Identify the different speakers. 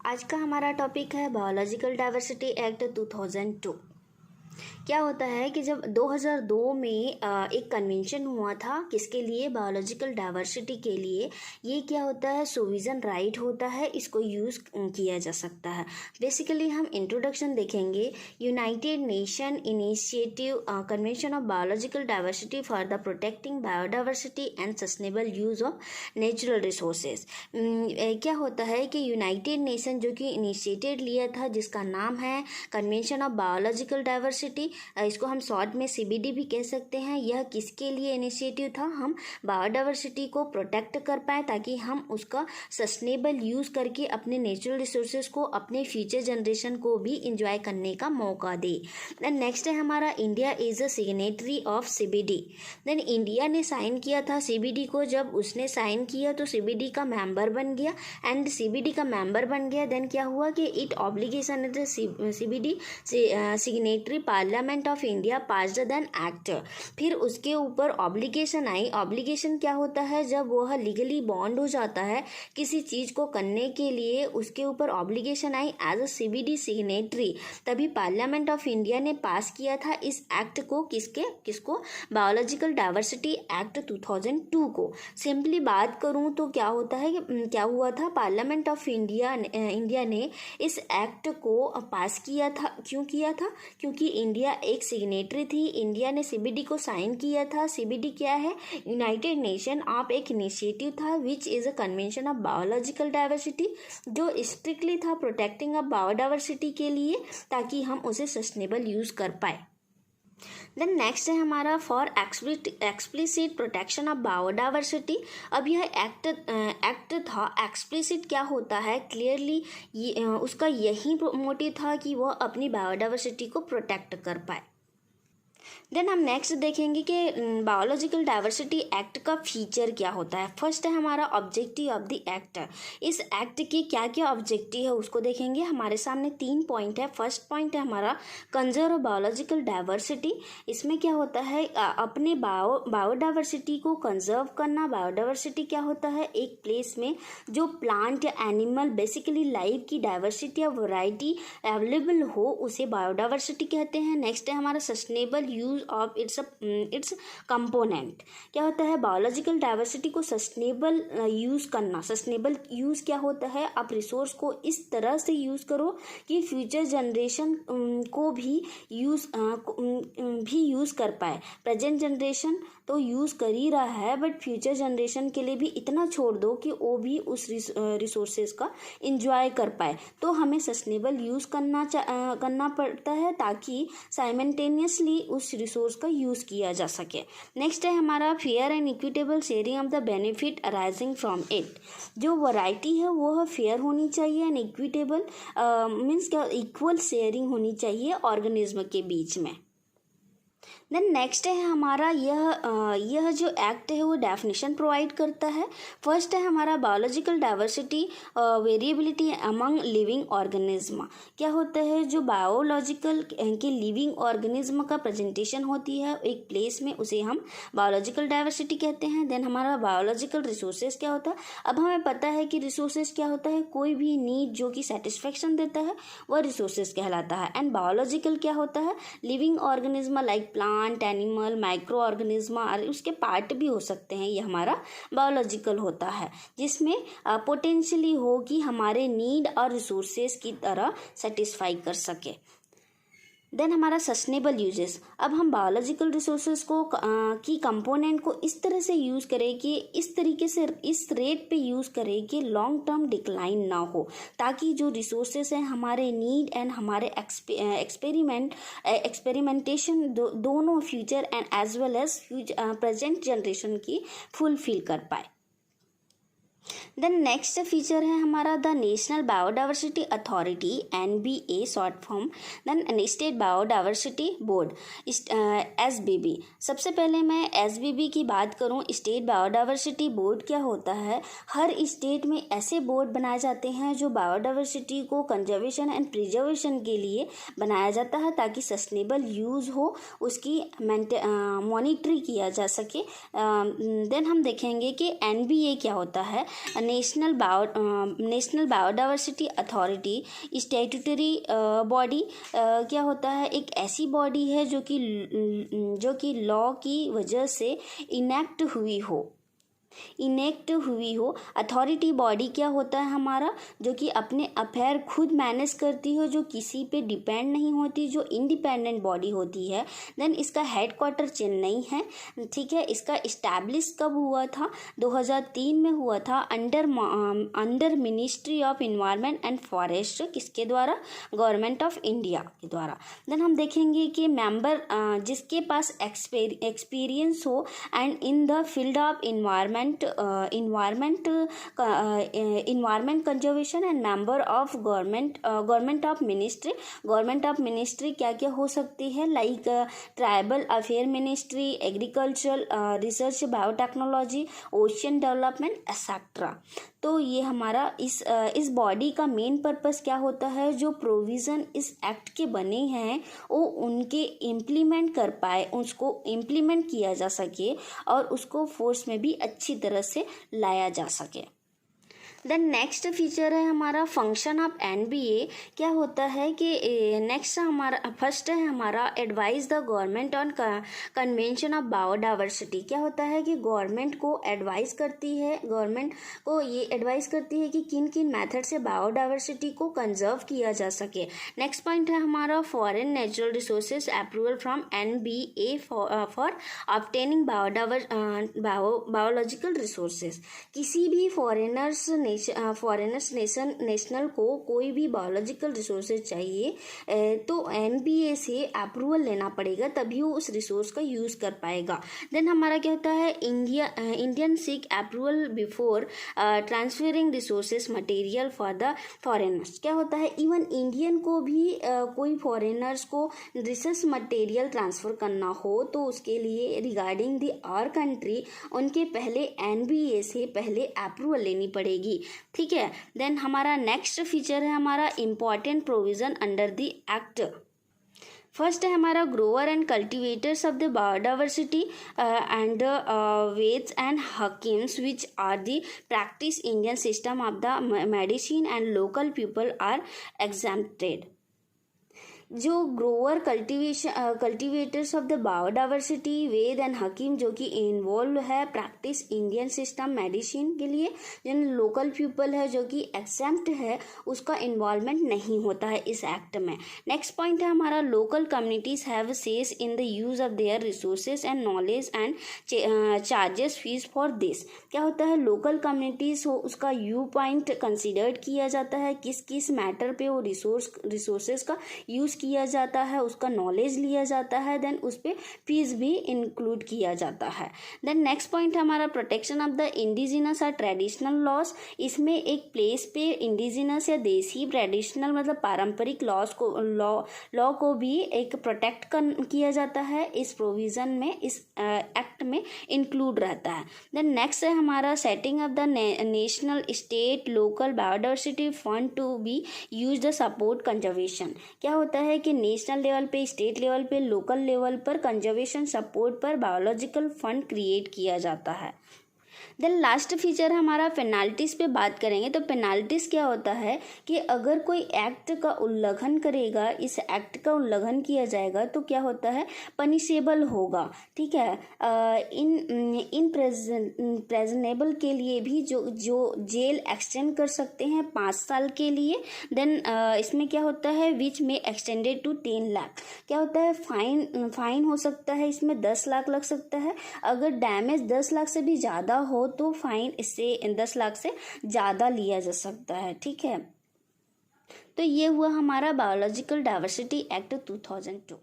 Speaker 1: आज का हमारा टॉपिक है बायोलॉजिकल डाइवर्सिटी एक्ट 2002। क्या होता है कि जब 2002 में एक कन्वेंशन हुआ था किसके लिए, बायोलॉजिकल डाइवर्सिटी के लिए। ये क्या होता है, सोविजन राइट होता है, इसको यूज़ किया जा सकता है। बेसिकली हम इंट्रोडक्शन देखेंगे। United nation initiative convention of biological diversity for the protecting biodiversity and sustainable use of natural resources. क्या होता है कि यूनाइटेड नेशन जो कि इनिशिएटेड लिया था, जिसका नाम है कन्वेंशन ऑफ बायोलॉजिकल डाइवर्सिटी, इसको हम शॉर्ट में CBD भी कह सकते हैं। यह किसके लिए इनिशिएटिव था, हम बायोडाइवर्सिटी को प्रोटेक्ट कर पाए ताकि हम उसका सस्टेनेबल यूज़ करके अपने नेचुरल रिसोर्सेज को अपने फ्यूचर जनरेशन को भी इंजॉय करने का मौका दे। देन नेक्स्ट है हमारा, India is a signatory of CBD। Then India ने साइन किया था CBD को। जब उसने साइन किया तो CBD का मेंबर बन गया एंड CBD का मेंबर बन गया। देन क्या हुआ कि it obligation CBD signatory parliament of India passed then act. फिर उसके ऊपर ऑब्लिगेशन आई। ऑब्लिगेशन क्या होता है, जब वह लीगली बॉन्ड हो जाता है किसी चीज़ को करने के लिए, उसके ऊपर ऑब्लिगेशन आई एज अ CBD सिग्नेटरी, तभी पार्लियामेंट ऑफ इंडिया ने पास किया था इस एक्ट को। किसको, बायोलॉजिकल डाइवर्सिटी एक्ट 2002 को। सिंपली बात करूं तो क्या होता है, क्या हुआ था, पार्लियामेंट ऑफ इंडिया ने इस एक्ट को पास किया था। क्यों किया था, क्योंकि इंडिया एक सिग्नेटरी थी, इंडिया ने CBD को साइन किया था। CBD क्या है, यूनाइटेड नेशन ऑफ एक इनिशिएटिव था which is a convention of biological diversity, जो स्ट्रिक्टली था प्रोटेक्टिंग ऑफ बायोडाइवर्सिटी के लिए ताकि हम उसे सस्टेनेबल यूज़ कर पाए। देन नेक्स्ट है हमारा, for explicit protection of biodiversity. अब यह एक्ट था, एक्सप्लिसिट क्या होता है, क्लियरली उसका यही मोटिव था कि वह अपनी बायोडाइवर्सिटी को प्रोटेक्ट कर पाए। देन हम नेक्स्ट देखेंगे कि बायोलॉजिकल डाइवर्सिटी एक्ट का फीचर क्या होता है। फर्स्ट है हमारा ऑब्जेक्टिव ऑफ द एक्ट। इस एक्ट के क्या क्या ऑब्जेक्टिव है उसको देखेंगे। हमारे सामने 3 पॉइंट है। फर्स्ट पॉइंट है हमारा कंजर्व बायोलॉजिकल डाइवर्सिटी। इसमें क्या होता है, अपने बायोडाइवर्सिटी को कंजर्व करना। बायोडाइवर्सिटी क्या होता है, एक प्लेस में जो प्लांट या एनिमल, बेसिकली लाइफ की डाइवर्सिटी या वैरायटी अवेलेबल हो, उसे बायोडाइवर्सिटी कहते हैं। नेक्स्ट है हमारा sustainable use of its component. क्या होता है, बायोलॉजिकल डाइवर्सिटी को सस्टेनेबल यूज करना। सस्टेनेबल यूज क्या होता है, आप रिसोर्स को इस तरह से यूज करो कि फ्यूचर जनरेशन को भी यूज कर पाए। प्रेजेंट जनरेशन तो यूज कर ही रहा है, बट फ्यूचर जनरेशन के लिए भी इतना छोड़ दो कि वो भी उस रिसोर्सेज का इंजॉय कर पाए। तो हमें सस्टेनेबल यूज करना पड़ता है ताकि साइमल्टेनियसली उस रिसोर्स का यूज़ किया जा सके। नेक्स्ट है हमारा, fair and equitable sharing of the benefit arising from it. जो वैरायटी है वह फेयर होनी चाहिए एंड इक्विटेबल मीन्स क्या, इक्वल शेयरिंग होनी चाहिए ऑर्गेनिज्म के बीच में। देन नेक्स्ट है हमारा, यह जो एक्ट है वो डेफिनेशन प्रोवाइड करता है। फर्स्ट है हमारा, biological diversity variability among living organism. क्या होता है, जो बायोलॉजिकल के लिविंग ऑर्गेनिज्म का प्रेजेंटेशन होती है एक प्लेस में, उसे हम बायोलॉजिकल डाइवर्सिटी कहते हैं। देन हमारा बायोलॉजिकल रिसोर्सेज क्या होता है। अब हमें पता है कि रिसोर्सेज क्या होता है, कोई भी नीड जो कि सेटिस्फेक्शन देता है वह रिसोर्सेज कहलाता है। एंड बायोलॉजिकल क्या होता है, living organism like plant, animal, micro organism और उसके पार्ट भी हो सकते हैं। ये हमारा बायोलॉजिकल होता है, जिसमें पोटेंशियली हो कि हमारे नीड और रिसोर्सेज की तरह सेटिस्फाई कर सके। देन हमारा सस्टेनेबल यूजेस। अब हम बायोलॉजिकल रिसोर्सेज को की कंपोनेंट को इस तरह से यूज़ करें कि इस तरीके से, इस रेट पे यूज़ करें कि लॉन्ग टर्म डिक्लाइन ना हो, ताकि जो रिसोर्सेज हैं हमारे नीड एंड हमारे एक्सपेरिमेंटेशन दोनों future and as well as present generation की फुलफिल कर पाए। देन नेक्स्ट फीचर है हमारा, the national biodiversity authority NBA short form, then state biodiversity board SBB। सबसे पहले मैं SBB की बात करूं, स्टेट बायोडाइवर्सिटी बोर्ड क्या होता है। हर स्टेट में ऐसे बोर्ड बनाए जाते हैं जो बायोडाइवर्सिटी को कंजर्वेशन एंड प्रिजर्वेशन के लिए बनाया जाता है ताकि सस्टेनेबल यूज़ हो, उसकी मॉनिटरी किया जा सके। देन हम देखेंगे कि NBA क्या होता है। National biodiversity authority statutory body क्या होता है, एक ऐसी बॉडी है जो कि लॉ की वजह से इनेक्ट हुई हो। अथॉरिटी बॉडी क्या होता है हमारा, जो कि अपने अफेयर खुद मैनेज करती हो, जो किसी पे डिपेंड नहीं होती, जो इंडिपेंडेंट बॉडी होती है। देन इसका हेडक्वार्टर चेन्नई है, ठीक है। इसका इस्टेब्लिश कब हुआ था, 2003 में हुआ था, under ministry of environment and forest, किसके द्वारा, गवर्नमेंट ऑफ इंडिया के द्वारा। देन हम देखेंगे कि मेंबर जिसके पास एक्सपीरियंस हो and in the field of environment conservation and member of government of ministry क्या क्या हो सकती है, like tribal affair ministry, agriculture, research, biotechnology, ocean development etcetera. तो ये हमारा इस बॉडी का मेन पर्पस क्या होता है, जो प्रोविज़न इस एक्ट के बने हैं वो उनके इम्प्लीमेंट कर पाए, उसको इम्प्लीमेंट किया जा सके और उसको फोर्स में भी अच्छी तरह से लाया जा सके। देन नेक्स्ट फीचर है हमारा फंक्शन ऑफ एनबीए। क्या होता है कि नेक्स्ट हमारा फर्स्ट है हमारा advice the government on convention of biodiversity. क्या होता है कि गवर्नमेंट को एडवाइस करती है, गवर्नमेंट को ये एडवाइस करती है कि किन किन मेथड से बायोडाइवर्सिटी को कंजर्व किया जा सके। नेक्स्ट पॉइंट है हमारा foreign natural resources approval from NBA for obtaining biological resources. किसी भी फॉरेनर्स नेशनल को कोई भी बायोलॉजिकल रिसोर्सेज चाहिए तो एनबीए से अप्रूवल लेना पड़ेगा, तभी वो उस रिसोर्स का यूज़ कर पाएगा। देन हमारा क्या होता है Indian seek approval before transferring resources material for the foreigners. क्या होता है, इवन इंडियन को भी कोई फॉरेनर्स को रिसोर्स मटेरियल ट्रांसफ़र करना हो तो उसके लिए रिगार्डिंग द आवर कंट्री उनके पहले एनबीए से पहले अप्रूवल लेनी पड़ेगी, ठीक है। देन हमारा नेक्स्ट फीचर है हमारा important provision under the act. First है हमारा grower and cultivators of the biodiversity and वेट्स एंड हकीम्स which are the practice Indian system of the medicine and local people are exempted. जो grower cultivators of the biodiversity, वेद and हकीम जो कि involve है प्रैक्टिस इंडियन सिस्टम मेडिसिन के लिए, जिन लोकल पीपल है जो कि एग्जेम्प्ट है उसका इन्वॉल्वमेंट नहीं होता है इस एक्ट में। नेक्स्ट पॉइंट है हमारा local communities have cess in the use of their resources and knowledge and charges fees for this. क्या होता है, लोकल कम्युनिटीज हो उसका व्यू पॉइंट कंसिडर्ड किया जाता है, किस किस मैटर पे वो रिसोर्सेज का यूज किया जाता है, उसका नॉलेज लिया जाता है, देन उस पर फीस भी इंक्लूड किया जाता है। देन नेक्स्ट पॉइंट हमारा प्रोटेक्शन ऑफ द इंडिजिनस और ट्रेडिशनल लॉज। इसमें एक प्लेस पे इंडिजिनस या देसी ट्रेडिशनल मतलब पारंपरिक लॉ को भी एक प्रोटेक्ट किया जाता है इस प्रोविज़न में, इस एक्ट में इंक्लूड रहता है। देन नेक्स्ट है हमारा setting of the national state local biodiversity fund to be use the support conservation. क्या होता है कि नेशनल लेवल पे, स्टेट लेवल पे, लोकल लेवल पर कंजर्वेशन सपोर्ट पर बायोलॉजिकल फंड क्रिएट किया जाता है। देन लास्ट फीचर हमारा पेनाल्टीज़ पे बात करेंगे। तो पेनाल्टीज़ क्या होता है कि अगर कोई एक्ट का उल्लंघन करेगा, इस एक्ट का उल्लंघन किया जाएगा तो क्या होता है, पनिशेबल होगा, ठीक है। इन प्रेजनेबल के लिए भी जो जेल एक्सटेंड कर सकते हैं 5 साल के लिए। देन इसमें क्या होता है, विच में एक्सटेंडेड टू 10 लाख। क्या होता है, फाइन हो सकता है, इसमें 10 लाख लग सकता है। अगर डैमेज 10 लाख से भी ज़्यादा हो तो फाइन इससे 10 लाख से ज़्यादा लिया जा सकता है, ठीक है। तो ये हुआ हमारा बायोलॉजिकल डाइवर्सिटी एक्ट 2002।